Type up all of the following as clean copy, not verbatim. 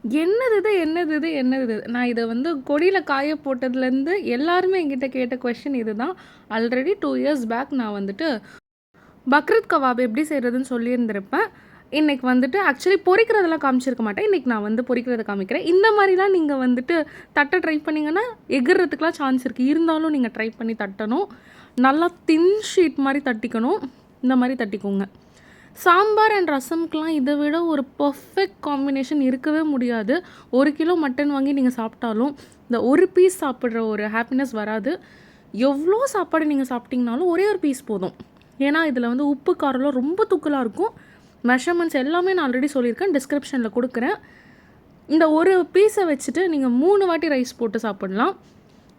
என்னது இது? என்னது இது? என்னது இது? நான் இத வந்து கொடியில காய போட்டதுலேருந்து எல்லாருமே என்கிட்ட கேட்ட கொஸ்டின் இதுதான். ஆல்ரெடி 2 இயர்ஸ் பேக் நான் வந்துட்டு பக்ரீத் கபாப் எப்படி செய்கிறதுன்னு சொல்லியிருந்திருப்பேன். இன்றைக்கி வந்துட்டு ஆக்சுவலி பொரிக்கிறதெல்லாம் காமிச்சிருக்க மாட்டேன். இன்றைக்கி நான் வந்து பொரிக்கிறத காமிக்கிறேன். இந்த மாதிரிலாம் நீங்கள் வந்துட்டு தட்ட ட்ரை பண்ணிங்கன்னா எகிறதுக்குலாம் சான்ஸ் இருக்குது. இருந்தாலும் நீங்கள் ட்ரை பண்ணி தட்டணும். நல்லா தின் ஷீட் மாதிரி தட்டிக்கணும். இந்த மாதிரி தட்டிக்கோங்க. சாம்பார் அண்ட் ரசம்க்கெலாம் இதை விட ஒரு பர்ஃபெக்ட் காம்பினேஷன் இருக்கவே முடியாது. 1 கிலோ மட்டன் வாங்கி நீங்கள் சாப்பிட்டாலும் இந்த ஒரு பீஸ் சாப்பிட்ற ஒரு ஹாப்பினஸ் வராது. எவ்வளோ சாப்பாடு நீங்கள் சாப்பிட்டிங்கனாலும் ஒரே ஒரு பீஸ் போதும். ஏன்னா இதில் வந்து உப்பு காரம்லாம் ரொம்ப தூக்கலாக இருக்கும். மெஷர்மெண்ட்ஸ் எல்லாமே நான் ஆல்ரெடி சொல்லியிருக்கேன், டிஸ்கிரிப்ஷனில் கொடுக்குறேன். இந்த ஒரு பீஸை வச்சுட்டு நீங்கள் 3 வாட்டி ரைஸ் போட்டு சாப்பிட்லாம்.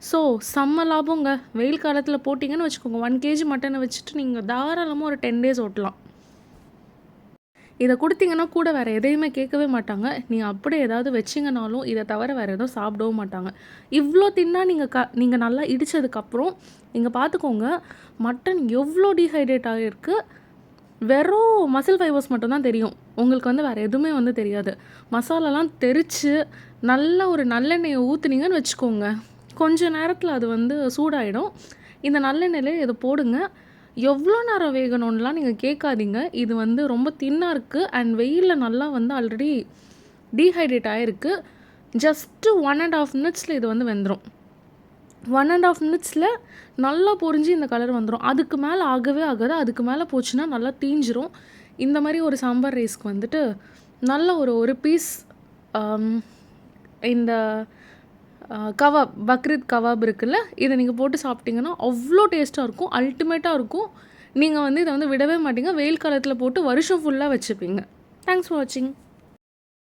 ஸோ செம்ம லாபங்க. வெயில் காலத்தில் போட்டிங்கன்னு வச்சுக்கோங்க, 1 கேஜி மட்டனை வச்சுட்டு நீங்கள் தாராளமாக ஒரு 10 டேஸ் ஓட்டலாம். இதை கொடுத்தீங்கன்னா கூட வேறு எதையுமே கேட்கவே மாட்டாங்க. நீங்கள் அப்படியே ஏதாவது வச்சிங்கனாலும் இதை தவிர வேறு எதுவும் சாப்பிடவும் மாட்டாங்க. இவ்வளோ தின்னா நீங்கள் நல்லா இடித்ததுக்கப்புறம் நீங்கள் பார்த்துக்கோங்க, மட்டன் எவ்வளோ டீஹைட்ரேட் ஆகிருக்கு. வெறும் மசில் ஃபைபர்ஸ் மட்டும்தான் தெரியும். உங்களுக்கு வந்து வேறு எதுவுமே வந்து தெரியாது. மசாலாலாம் தெரித்து நல்லா ஒரு நல்லெண்ணெயை ஊற்றுனீங்கன்னு வச்சுக்கோங்க, கொஞ்ச நேரத்தில் அது வந்து சூடாயிடும். இந்த நல்லெண்ணெயிலே இதை போடுங்க. எவ்வளோ நேரம் வேகணும்லாம் நீங்கள் கேட்காதீங்க. இது வந்து ரொம்ப தின்னாக இருக்குது அண்ட் வெயிலில் நல்லா வந்து ஆல்ரெடி டீஹைட்ரேட் ஆகிருக்கு. ஜஸ்ட்டு 1.5 மினிட்ஸில் இது வந்து வெந்துடும். 1.5 மினிட்ஸில் நல்லா பொரிஞ்சு இந்த கலர் வந்துடும். அதுக்கு மேலே ஆகவே ஆகாது. அதுக்கு மேலே போச்சுன்னா நல்லா தீஞ்சிரும். இந்த மாதிரி ஒரு சாம்பார் ரைஸ்க்கு வந்துட்டு நல்ல ஒரு பீஸ் இந்த கவாப், பக்ரீத் கவாப் இருக்குல்ல, இதை நீங்கள் போட்டு சாப்பிட்டிங்கன்னா அவ்வளோ டேஸ்ட்டாக இருக்கும், அல்டிமேட்டாக இருக்கும். நீங்கள் வந்து இதை வந்து விடவே மாட்டீங்க. வெயில் காலத்தில் போட்டு வருஷம் ஃபுல்லாக வச்சுப்பீங்க. தேங்க்ஸ் ஃபார் வாட்சிங்.